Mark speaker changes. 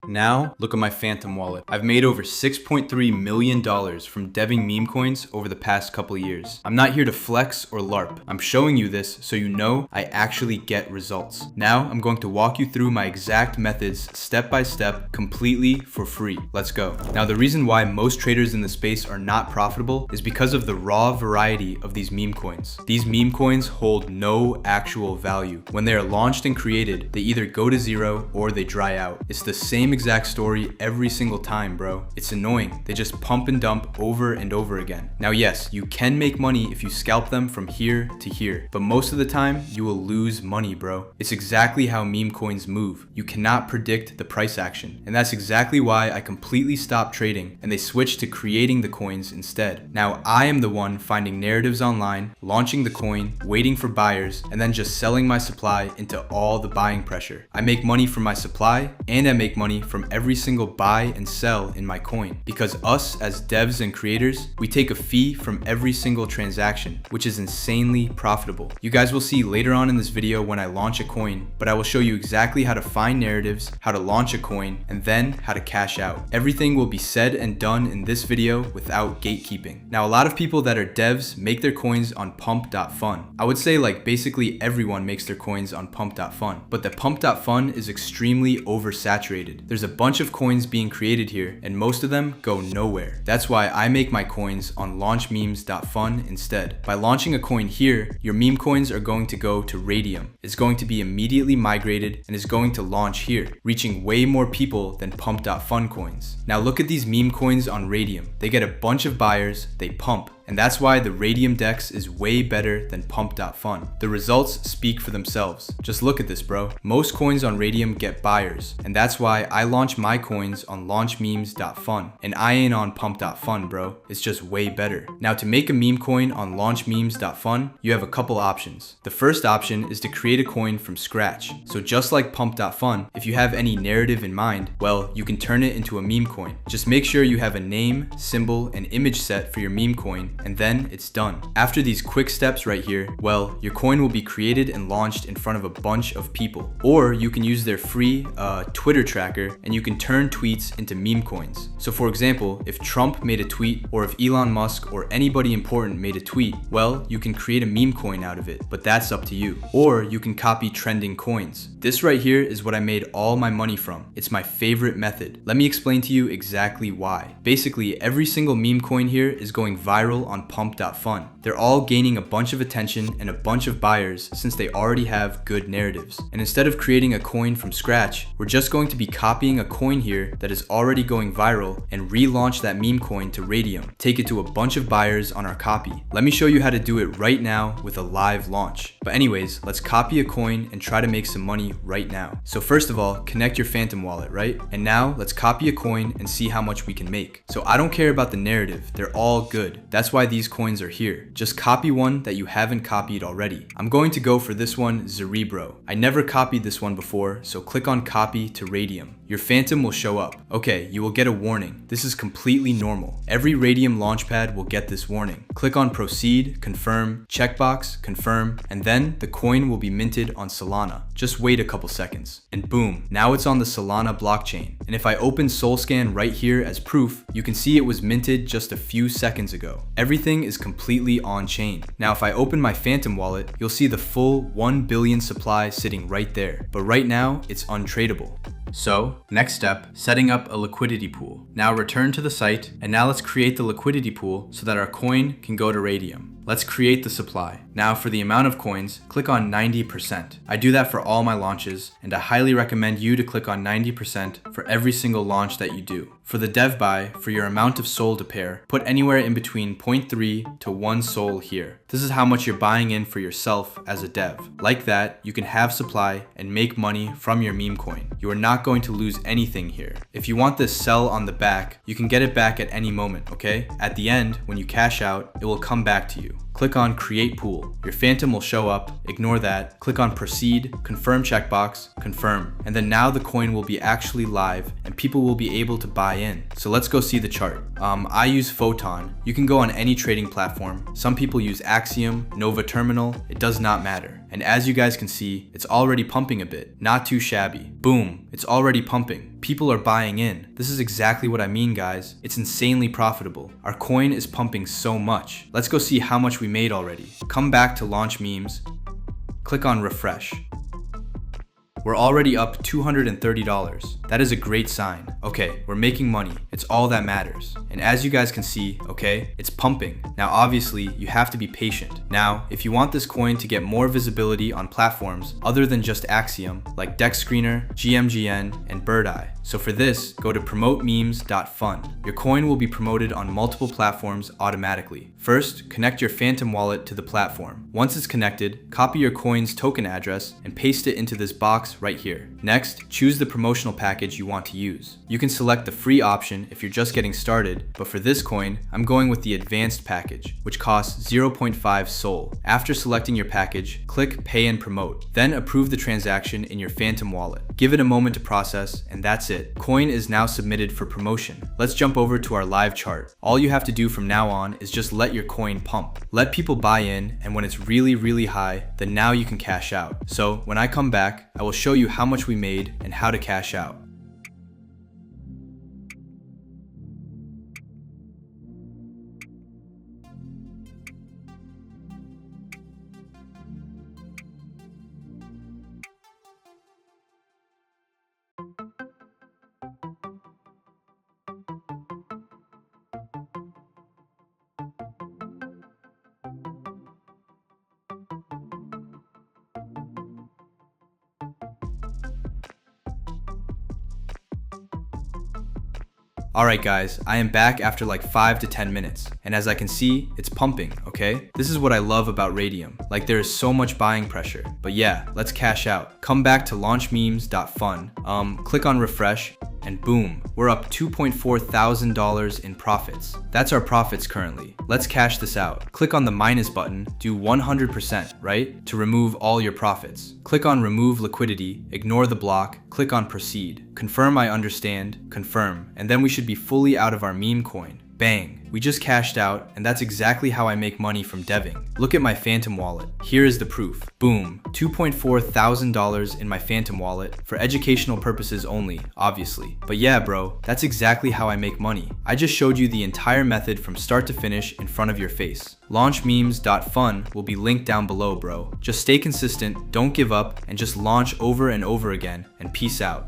Speaker 1: Now, look at my Phantom wallet. I've made over $6.3 million from deving meme coins over the past couple years. I'm not here to flex or LARP. I'm showing you this so you know I actually get results. Now, I'm going to walk you through my exact methods step by step, completely for free. Let's go. Now, the reason why most traders in the space are not profitable is because of the raw variety of these meme coins. These meme coins hold no actual value. When they are launched and created, they either go to zero or they dry out. It's the same exact story every single time, bro. It's annoying. They just pump and dump over and over again. Now, yes, you can make money if you scalp them from here to here, but most of the time you will lose money, bro. It's exactly how meme coins move. You cannot predict the price action. And that's exactly why I completely stopped trading and they switched to creating the coins instead. Now, I am the one finding narratives online, launching the coin, waiting for buyers, and then just selling my supply into all the buying pressure. I make money from my supply and I make money from every single buy and sell in my coin. Because us as devs and creators, we take a fee from every single transaction, which is insanely profitable. You guys will see later on in this video when I launch a coin, but I will show you exactly how to find narratives, how to launch a coin, and then how to cash out. Everything will be said and done in this video without gatekeeping. Now, a lot of people that are devs make their coins on Pump.fun. I would say like basically everyone makes their coins on Pump.fun, but the Pump.fun is extremely oversaturated. There's a bunch of coins being created here and most of them go nowhere. That's why I make my coins on launchmemes.fun instead. By launching a coin here, your meme coins are going to go to Radium. It's going to be immediately migrated and is going to launch here, reaching way more people than Pump.fun coins. Now look at these meme coins on Radium. They get a bunch of buyers, they pump. And that's why the Radium DEX is way better than Pump.fun. The results speak for themselves. Just look at this, bro. Most coins on Radium get buyers, and that's why I launch my coins on launchmemes.fun, and I ain't on Pump.fun, bro. It's just way better. Now, to make a meme coin on launchmemes.fun, you have a couple options. The first option is to create a coin from scratch. So just like Pump.fun, if you have any narrative in mind, well, you can turn it into a meme coin. Just make sure you have a name, symbol, and image set for your meme coin, and then it's done. After these quick steps right here, well, your coin will be created and launched in front of a bunch of people. Or you can use their free Twitter tracker and you can turn tweets into meme coins. So for example, if Trump made a tweet or if Elon Musk or anybody important made a tweet, well, you can create a meme coin out of it, but that's up to you. Or you can copy trending coins. This right here is what I made all my money from. It's my favorite method. Let me explain to you exactly why. Basically, every single meme coin here is going viral on Pump.fun. They're all gaining a bunch of attention and a bunch of buyers since they already have good narratives. And instead of creating a coin from scratch, we're just going to be copying a coin here that is already going viral and relaunch that meme coin to Radium. Take it to a bunch of buyers on our copy. Let me show you how to do it right now with a live launch. But anyways, let's copy a coin and try to make some money right now. So first of all, connect your Phantom wallet, right? And now let's copy a coin and see how much we can make. So I don't care about the narrative. They're all good. That's why these coins are here. Just copy one that you haven't copied already. I'm going to go for this one, Cerebro. I never copied this one before, so click on copy to Radium. Your Phantom will show up. Okay, you will get a warning. This is completely normal. Every Radium launchpad will get this warning. Click on proceed, confirm, checkbox, confirm, and then the coin will be minted on Solana. Just wait a couple seconds. And boom, now it's on the Solana blockchain. And if I open SolScan right here as proof, you can see it was minted just a few seconds ago. Everything is completely on chain. Now, if I open my Phantom wallet, you'll see the full 1 billion supply sitting right there. But right now, it's untradeable. So, next step, setting up a liquidity pool. Now return to the site, and now let's create the liquidity pool so that our coin can go to Radium. Let's create the supply. Now for the amount of coins, click on 90%. I do that for all my launches, and I highly recommend you to click on 90% for every single launch that you do. For the dev buy, for your amount of SOL to pair, put anywhere in between 0.3 to 1 SOL here. This is how much you're buying in for yourself as a dev. Like that, you can have supply and make money from your meme coin. You are not going to lose anything here. If you want this sell on the back, you can get it back at any moment, okay? At the end, when you cash out, it will come back to you. Click on create pool. Your Phantom will show up, ignore that, click on proceed, confirm checkbox, confirm, and then now the coin will be actually live and people will be able to buy in. So let's go see the chart. I use Photon. You can go on any trading platform. Some people use Axiom, Nova Terminal, it does not matter. And as you guys can see, it's already pumping a bit. Not too shabby. Boom, it's already pumping. People are buying in. This is exactly what I mean, guys. It's insanely profitable. Our coin is pumping so much. Let's go see how much we made already. Come back to launch memes. Click on refresh. We're already up $230. That is a great sign. Okay, we're making money. It's all that matters. And as you guys can see, okay, it's pumping. Now, obviously, you have to be patient. Now, if you want this coin to get more visibility on platforms other than just Axiom, like Dex Screener, GMGN, and Bird Eye. So for this, go to promotememes.fun. Your coin will be promoted on multiple platforms automatically. First, connect your Phantom wallet to the platform. Once it's connected, copy your coin's token address and paste it into this box right here. Next, choose the promotional package you want to use. You can select the free option if you're just getting started, but for this coin, I'm going with the advanced package, which costs 0.5 Sol. After selecting your package, click Pay and Promote. Then approve the transaction in your Phantom wallet. Give it a moment to process, and that's it. Coin is now submitted for promotion. Let's jump over to our live chart. All you have to do from now on is just let your coin pump. Let people buy in, and when it's really high, then now you can cash out. So when I come back, I will show you how much we made and how to cash out. Alright guys, I am back after like 5 to 10 minutes, and as I can see, it's pumping, okay? This is what I love about Radium, like there is so much buying pressure. But yeah, let's cash out. Come back to launchmemes.fun, click on refresh, and boom, we're up $2.4 thousand in profits. That's our profits currently. Let's cash this out. Click on the minus button, do 100%, right? To remove all your profits. Click on remove liquidity, ignore the block, click on proceed. Confirm I understand, confirm, and then we should be fully out of our meme coin. Bang, we just cashed out, and that's exactly how I make money from deving. Look at my Phantom wallet. Here is the proof. Boom, $2.4 thousand in my Phantom wallet, for educational purposes only, obviously. But yeah bro, that's exactly how I make money. I just showed you the entire method from start to finish in front of your face. Launchmemes.fun will be linked down below bro. Just stay consistent, don't give up, and just launch over and over again, and peace out.